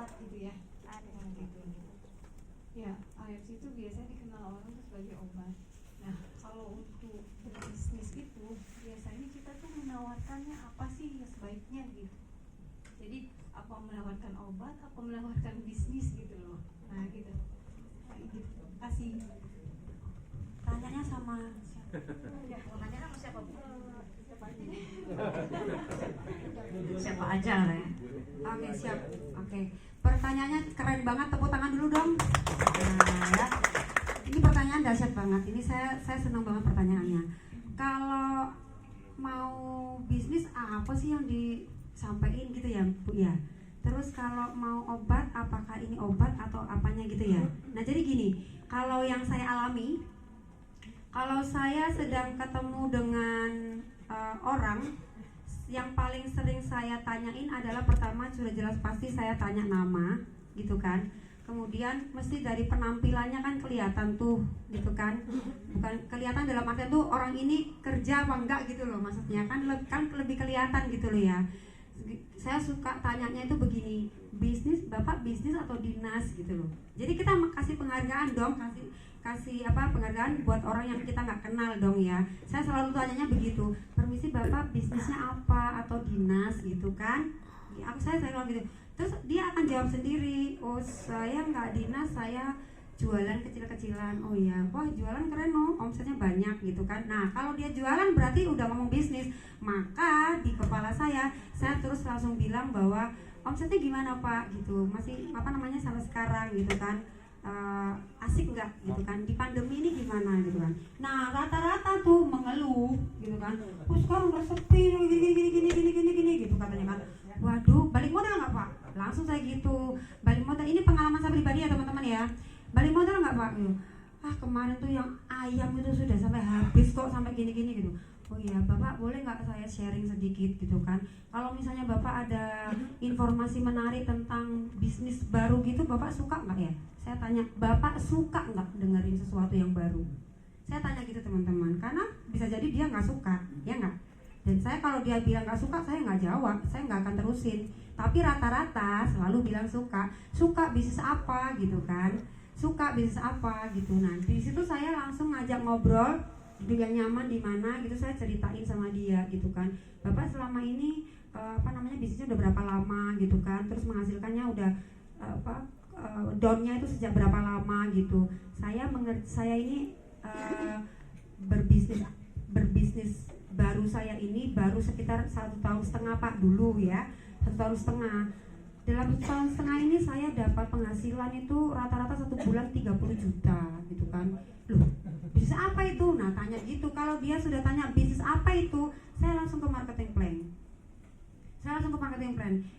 obat gitu ya. Nah, gitu. Ya, AFC itu biasanya dikenal orang tuh sebagai obat. Nah, kalau untuk berbisnis itu biasanya kita tuh menawarkannya apa sih ya sebaiknya gitu. Jadi apa menawarkan obat, apa menawarkan bisnis gitu loh. Nah, gitu. Nah, gitu. Kasih. Tanyanya sama Ya, tanyanya sama siapa, Bu? siapa aja nih? Siapa aja lah ya. Oke, siap. Oke. Pertanyaannya keren banget, tepuk tangan dulu dong. Nah, ya. Ini pertanyaan dahsyat banget. Ini saya senang banget pertanyaannya. Kalau mau bisnis apa sih yang disampaikan gitu ya, Bu ya? Terus kalau mau obat, apakah ini obat atau apanya gitu ya? Nah, jadi gini, kalau yang saya alami, kalau saya sedang ketemu dengan orang, yang paling sering saya tanyain adalah pertama sudah jelas pasti saya tanya nama, gitu kan. Kemudian mesti dari penampilannya kan kelihatan tuh, gitu kan. Bukan kelihatan dalam artian tuh orang ini kerja apa enggak gitu loh, maksudnya kan lebih kelihatan gitu loh ya. Saya suka tanyanya itu begini, bisnis Bapak bisnis atau dinas gitu loh. Jadi kita kasih penghargaan dong, kasih penghargaan buat orang yang kita nggak kenal dong ya. Saya selalu tanyanya begitu, permisi Bapak bisnisnya apa atau dinas gitu kan. Saya selalu gitu. Terus dia akan jawab sendiri, oh saya nggak dinas, saya jualan kecil-kecilan. Oh ya, wah jualan keren loh, omsetnya banyak gitu kan. Nah kalau dia jualan berarti udah ngomong bisnis. Maka di kepala saya terus langsung bilang bahwa omsetnya gimana Pak gitu, masih sampai sekarang gitu kan. Asik nggak gitu kan, di pandemi ini gimana gitu kan. Nah rata-rata tuh mengeluh gitu kan, oh sekarang udah sepi gini gitu katanya kan. Waduh, balik modal nggak Pak? Langsung saya gitu, balik modal. Ini pengalaman saya pribadi ya teman-teman ya. Balik modal nggak Pak? Kemarin tuh yang ayam itu sudah sampai habis kok, sampai gini-gini gitu. Oh iya Bapak boleh nggak saya sharing sedikit gitu kan. Kalau misalnya Bapak ada informasi menarik tentang bisnis baru gitu, Bapak suka nggak ya? Saya tanya, Bapak suka nggak dengerin sesuatu yang baru? Saya tanya gitu teman-teman, karena bisa jadi dia nggak suka, ya nggak? Dan saya kalau dia bilang nggak suka, saya nggak jawab, saya nggak akan terusin. Tapi rata-rata selalu bilang suka bisnis apa gitu kan, suka bisnis apa gitu. Nah di situ saya langsung ngajak ngobrol, duduk yang nyaman di mana gitu, saya ceritain sama dia gitu kan. Bapak selama ini bisnisnya udah berapa lama gitu kan, terus menghasilkannya udah downnya itu sejak berapa lama gitu. Saya ini berbisnis baru, saya ini baru sekitar 1,5 tahun Pak dulu ya, 1,5 tahun. Dalam 1,5 tahun ini saya dapat penghasilan itu rata-rata 1 bulan 30 juta gitu kan. Loh, bisnis apa itu? Nah tanya gitu. Kalau dia sudah tanya bisnis apa itu, saya langsung ke marketing plan.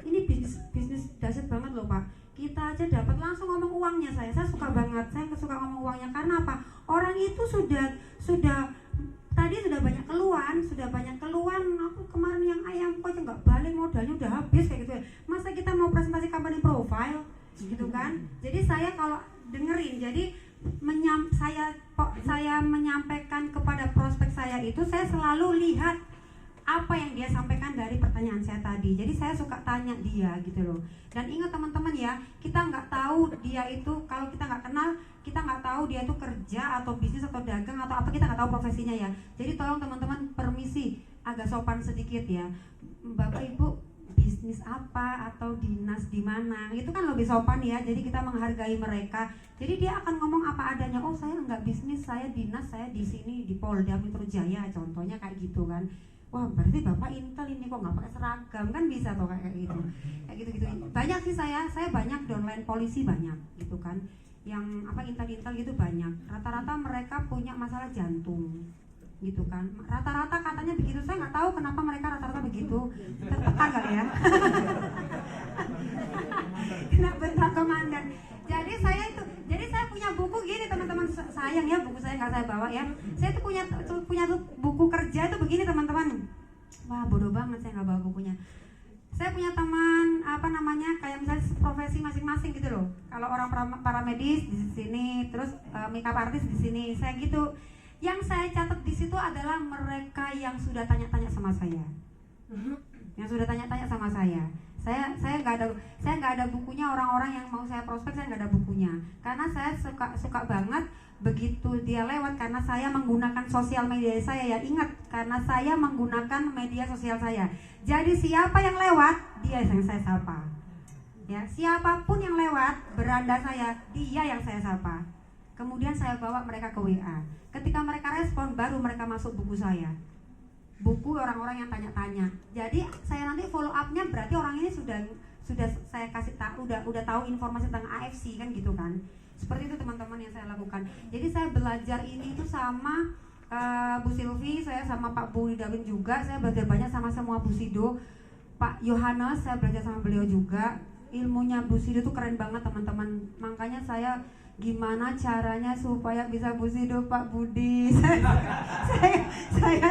Ini bisnis dahsyat banget loh Pak. Kita aja dapat langsung ngomong uangnya. Saya suka banget. Saya suka ngomong uangnya karena apa? Orang itu sudah tadi sudah banyak keluhan. Aku kemarin yang ayam kok aja nggak balik, modalnya udah habis kayak gitu ya. Masa kita mau presentasi company profile gitu kan? Jadi saya kalau dengerin, jadi saya menyampaikan kepada prospek saya itu, saya selalu lihat apa yang dia sampaikan dari pertanyaan saya tadi. Jadi saya suka tanya dia gitu loh. Dan ingat teman-teman ya, kita nggak tahu dia itu, kalau kita nggak kenal, kita nggak tahu dia itu kerja atau bisnis atau dagang atau apa, kita nggak tahu profesinya ya. Jadi tolong teman-teman, permisi agak sopan sedikit ya, Bapak Ibu bisnis apa atau dinas di mana, itu kan lebih sopan ya. Jadi kita menghargai mereka. Jadi dia akan ngomong apa adanya. Oh saya nggak bisnis, saya dinas, saya di sini di Polda Metro Jaya contohnya kayak gitu kan. Wah berarti Bapak intel ini, kok nggak pakai seragam, kan bisa tuh kayak gitu. Banyak sih saya banyak downline polisi banyak gitu kan, yang intel gitu banyak. Rata-rata mereka punya masalah jantung gitu kan, rata-rata katanya begitu. Saya nggak tahu kenapa mereka rata-rata begitu, tertekan nggak ya? Kena bentak komandan. Jadi saya punya buku gini teman-teman, sayang ya buku saya nggak saya bawa ya. Saya tuh punya buku kerja itu begini teman-teman. Wah bodoh banget saya nggak bawa bukunya. Saya punya teman kayak misalnya profesi masing-masing gitu loh. Kalau orang paramedis di sini, terus makeup artist di sini, saya gitu. Yang saya catat di situ adalah mereka yang sudah tanya-tanya sama saya. Saya nggak ada bukunya. Orang-orang yang mau saya prospek, saya nggak ada bukunya. Karena saya suka banget begitu dia lewat, karena saya menggunakan sosial media saya ya. Ingat, karena saya menggunakan media sosial saya. Jadi siapa yang lewat, dia yang saya sapa. Ya, siapapun yang lewat beranda saya, dia yang saya sapa. Kemudian saya bawa mereka ke WA. Ketika mereka respon, baru mereka masuk buku saya. Buku orang-orang yang tanya-tanya. Jadi saya nanti follow up-nya berarti orang ini sudah saya kasih tahu, udah tahu informasi tentang AFC kan gitu kan. Seperti itu teman-teman yang saya lakukan. Jadi saya belajar ini itu sama Bu Silvi, saya sama Pak Budi Dawin juga. Saya belajar banyak sama semua Bu Sido. Pak Yohanes saya belajar sama beliau juga. Ilmunya Bu Sido itu keren banget teman-teman. Makanya saya gimana caranya supaya bisa Bu Sido Pak Budi. Saya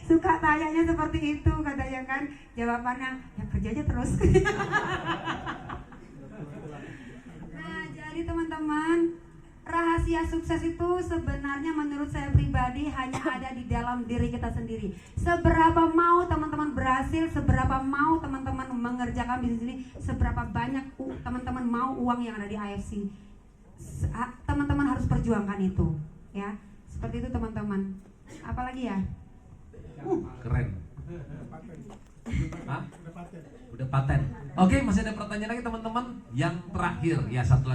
suka tanyanya seperti itu, katanya kan. Jawabannya ya kerja aja terus. Nah, jadi teman-teman, rahasia sukses itu sebenarnya menurut saya pribadi hanya ada di dalam diri kita sendiri. Seberapa mau teman-teman berhasil, seberapa mau teman-teman mengerjakan bisnis ini, seberapa banyak teman-teman mau uang yang ada di AFC. Teman-teman harus perjuangkan itu, ya. Seperti itu teman-teman. Apalagi ya? Keren. Hah? Udah paten. Oke, masih ada pertanyaan lagi teman-teman. Yang terakhir ya, satu lagi.